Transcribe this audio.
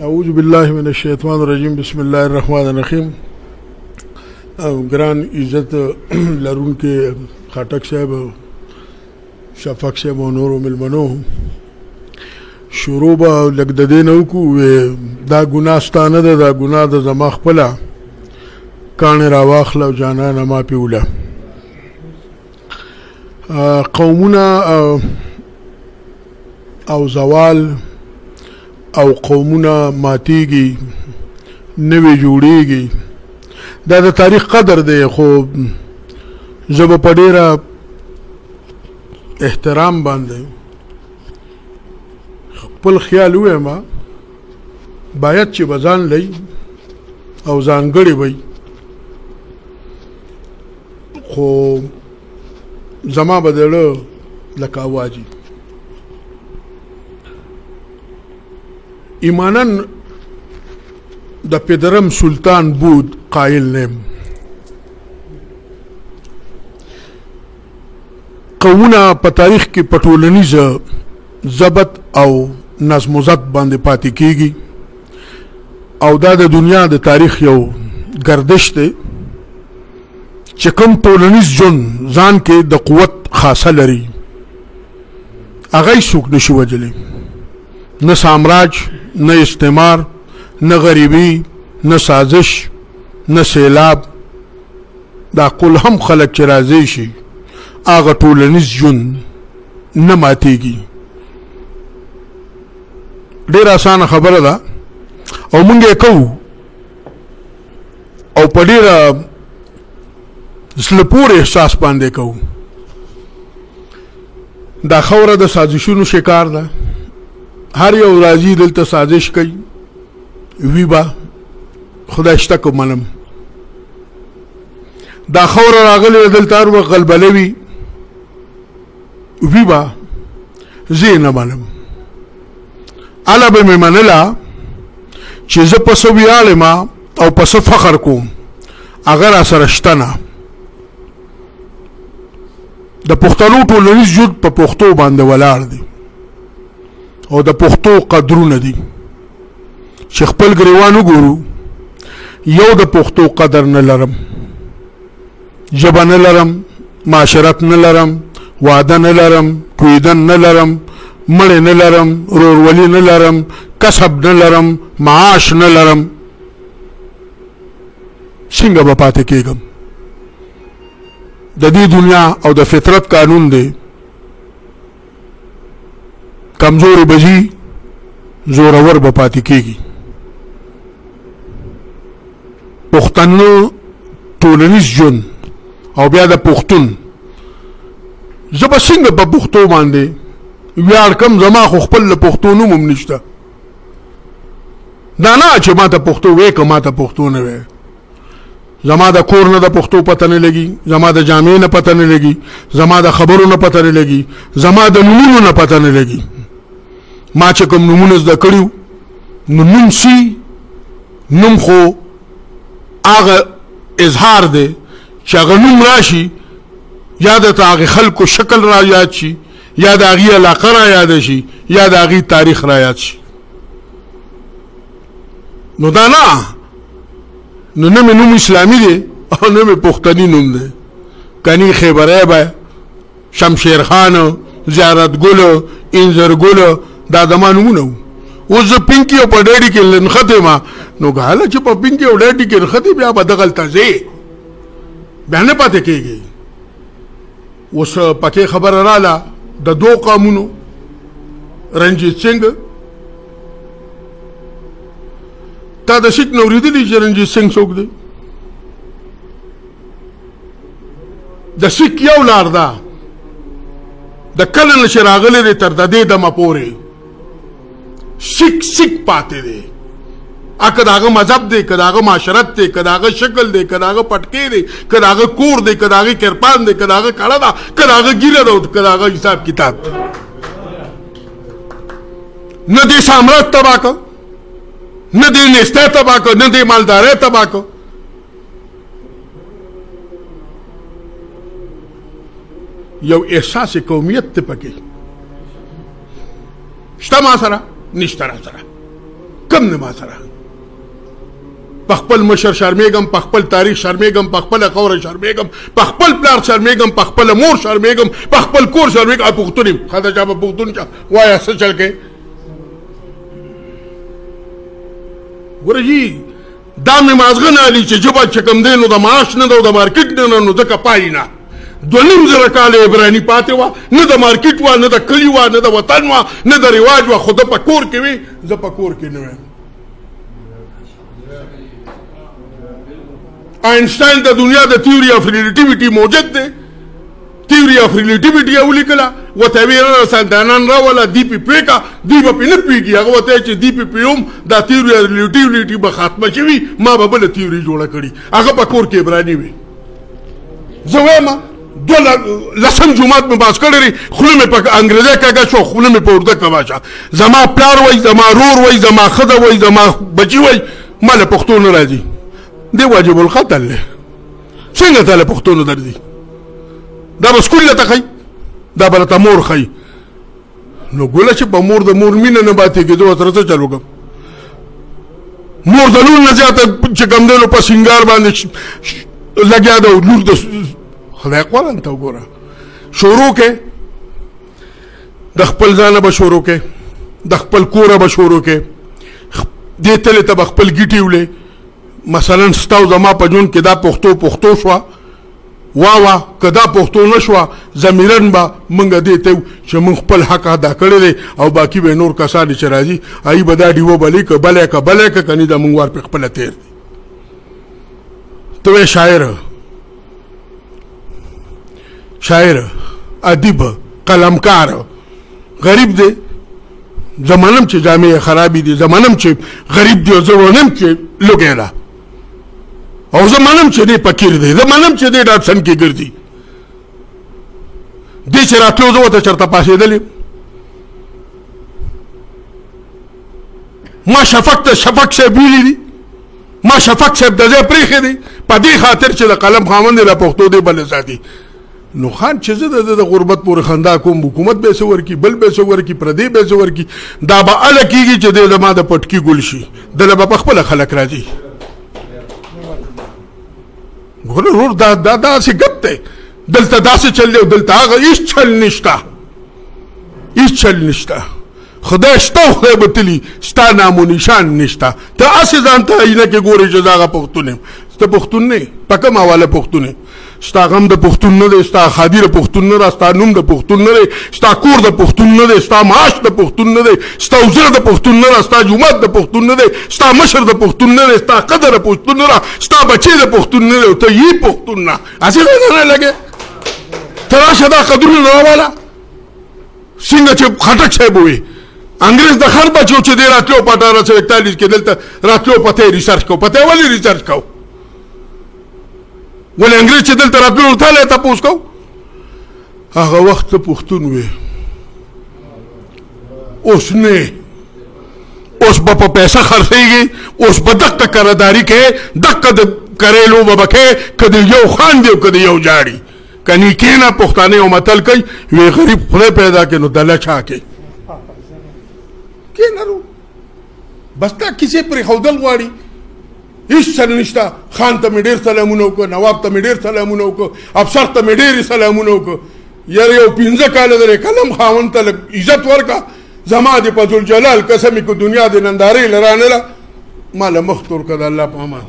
اعوذ بالله من الشیطان الرجیم بسم الله الرحمن الرحیم. ګران عزت لرونکي خاټک صاحب، شفق صاحب او نورو ملمنو، شروع به لږ د دې نه وکړو. دا ګناه ستا نه ده، دا ګناه ده زما خپله. کاڼې راواخله او جانانه ما پې وله. قومونه او زوال او قومونه ماتیږي، نوې جوړیږي. دا د تاریخ قدر دی، خو زه به په ډېره احترام باندې خپل خیال ووایم. باید چې به ځان لئ او ځانګړې وئ، خو زما به زړه لکه اواجي. ایماناً د پدرم سلطان بود قائل نیم. قومونه په تاریخ کې په ټولنیز ضبط او نظم و ضبط باندې پاتې کیږي، او دا د دنیا د تاریخ یو گردش دی چې کوم ټولنیز ژوند ځان کې د قوت خاصه لري، هغه یې څوک نشي وجلی. نه سامراج، نه استعمار، نه غریبی، نه سازش، نه سیلاب. دا کل هم خلق چې راځي شي هغه ټولنیز ژوند نه ماتېږي. ډېره اسانه خبره ده او موږ یې کوو، او په ډېره زړه پورې احساس باندې کوو. دا خوره د سازشونو شکار ده. هر یو راځي دلته سازش کوي، وی به خدای شته که منم. دا خوره راغلی دلته هر وخت غلبلوي، وی به زه یې نه منم. هله به مې منله چې زه په څه ویاړم او په څه فخر کوم، هغه را سره شته نه. د پښتنو ټولنیز ژوند په پښتو باندې ولاړ دی او د پښتو قدرونه دي. چې خپل ګریوان وګورو، یو د پښتو قدر نه لرم، ژبه نه لرم، معاشرت نه لرم، واده نه لرم، کویدن نه لرم، مړی نه لرم، رورولي نه لرم، کسب نه لرم، معاش نه لرم. څنګه به پاتې کېږم؟ د دې دنیا او د فطرت قانون دی، کمزوري بځي، زورور به پاتې کېږي. پښتنو ټولنیز ژوند او بیا د پښتون، زه به څنګه په پښتو باندې ویاړ کم؟ زما خو خپل له پښتو نوم هم نشته. دا نه چې ما ته پښتو وی که ما ته پښتو نه وی. زما د کور نه د پښتو پته نه لګي، زما د جامې نه پته نه لګي، زما د خبرو نه پته نه لګي، زما د نومونو نه پته نه لګي. ما چې کوم نومونه زده کړي، نو نوم سی نوم خو هغه اظهار دی چې هغه نوم راشي، یا د هغې خلکو شکل را یاد شي، یا د هغې علاقه را یاد شي، یا د هغې تاریخ را یاد شي. نو دا نه، نو نه مې نوم اسلامي دی او نه مې پښتني نوم دی. کنی خیبری به، شمشیر خان، زیارت ګل، انځر ګل، دا زما نومونه وو. اوس زه پینکي او په ډیډي کې نښتی ما، نو هله چې په پینکي او ډیډي کې نښتې، بیا به دغلته ځې، بیا نه پاتې کېږي. اوس پکې خبره راله د دو قومونو، رنجیت سنګ. تا د سیک نه اورېدلي چې رنجیت سنګ څوک دی؟ د سیک یو لار ده، د کله نه چې راغلی دی تر د دې دمه پورې سیک پاتې دی. که د هغه مذهب دی، که د هغه معاشرت دی، که د هغه شکل دی، که د هغه پټکې دی، که د هغه کور دی، که د هغه کرپان دی، که د هغه کړه ده، که د هغه ګیره ده، که د هغه حساب کتاب. نه دې سامراج تباه که، نه دې نیستی تباه که، نه دې مالدارۍ تباه که. یو احساس قومیت ته پکې شته ما سره نشته را سره. کم کم نه ما سره په خپل مشر شرمېږم په خپل تاریخ شرمېږم په خپله خاوره شرمېږم په خپل پلار شرمېږم په خپله مور شرمېږم په خپل کور شرمېږم پښتون یم ښه ده چا به پښتون چا وایه څه چل کوې ګوره جي دا مې مازغه نه علي چې ژبه چې کوم دی نو د معاش نه ده او د مارکېټ نه ده نو ځکه پایي نه 2.5 کاله عبراني پاتې وه نه د مارکېټ وه نه د کلي وه نه د وطن وه نه د رواج وه خو ده په کور کې وي زه په کور کې نه ویم آینسټاین د دنیا د تیوري اف ریلیټیویټي موجود دی تیوري اف ریلیټیویټي یې ولیکله ورته یې ویې ساینسدانان راوله دوی پې پوه کړه دوی به پې نه پوهېږي هغه ورته یې چې دوی پې پوهوم دا تیوري اف ریلیټیویټي به ختمه شوي ما به بله تیوري جوړه کړي هغه په کور کې عبراني وي زه وایم 10 جمعات مې باز کړی دی خوله مې په انګریزۍ کږه شو خوله مې په اردو کږه شه زما پلار وایي زما رور وایي زما ښځه وایي زما بچي وایي ما له پښتو نه راځي دی واجب القتل دی څنګه ته له پښتو نه درځي دا به سکول له ته ښایي دا به راته مور ښایي نو ګوله چې په مور د مور مینه نه باتېږي زه ورسره څه چل وکړم مور د لور نه زیاته چې کوم دی نو په سینګار باندې لګیا ده لور د خدای قرآن ته وګوره شروع کې د خپل ځانه به شروع کې د خپل کوره به شروع کې دې تلې ته به خپل ګیټې ولې مثلا ستا او زما په ژوند کې دا پښتو شوه واه که دا پښتو نه شوه ضمیرن به موږ دې ته چې موږ خپل حق ادا کړی دی او باقي به نور کسان چې راځي هغوی به دا ډیوه بلې که بلی که کنې دا موږ ور پې خپله تېر دی ته وایې شاعر ادیب قلمکار غریب دی زمانم چې جامې خرابې دي زمانم چې غریب دی او زه وانم چې لوګی ده او زه منم چې دی فقیر دی زه منم چې دی ډاټسن کې ګرځي دی چې راتلو زه ورته چېرته پاسېدلی ما شفق صاحب ویلي دي ما شفق صاحب د ځای پرېښی دی په دې خاطر چې د قلم خاوند دی له پښتو دی بلې ساتي نو خان چې زه د غربت پورې خندا کوم حکومت به یې څه ورکړي بل به یې څه ورکړي پردی به یې څه ورکړي دا به هله کېږي چې دی زما د پټکي ګل شي دله به په خپله خلک راځي ګوره ورور دا داسې ګپ دی دلته داسې چل دی او دلته هغه هېڅ چل نشته خدای شته او خدای به تلي ستا نام و نشان نشته ته هسې ځان ته آینه کې ګورې چې زه هغه پښتون یم ته پښتون نه یې په کوم حواله پښتون یې ستا غم د پښتون نه دی ستا ښادي د پښتون نه ده ستا نوم د پښتون نه دی ستا کور د پښتون نه دی ستا معاش د پښتون نه دی ستا وزره د پښتون نه ده ستا جومات د پښتون نه دی ستا مشر د پښتون نه دی ستا قدر د پښتون نه ده ستا بچی د پښتون نه دی او ته یې پښتون نه هسې غږ نه لګې ته راشه دا قدرونه راواله څنګه چې خټک صاحب ووایي انګریز د خر بچو چې دی راتلو په 1841 کې دلته راتلو پته یې ریسرچ کو پته یې ولې ریسرچ کو ولې انګریز چې دلته راتلو نو تاله یې تپوس کو هغه وخت ته پښتون وې اوس نه اوس به په پیسه خرڅېږي اوس به دقه کرداري کوې دقه د کرې لوبه به کوې که د یو خاندي او که د یو جاړي که نیکې نه پښتانه یو متل کوي وی غریب خدای پیدا کړي نو دله چا کوي کېنارو بس دا کیسې پرېښودل غواړي هېڅ چل نشته خان ته مې ډېر سلامونه وکړه نواب ته مې ډېر سلامونه وکړه افسر ته مې ډېرې سلامونه وکړه یاره یو 15 کاله درې قلم خاوند ته لږ عزت ورکړه زما د فضلجلال قسمې که دنیا د نندارې له رانله ما له مخ تور کړه د الله په امان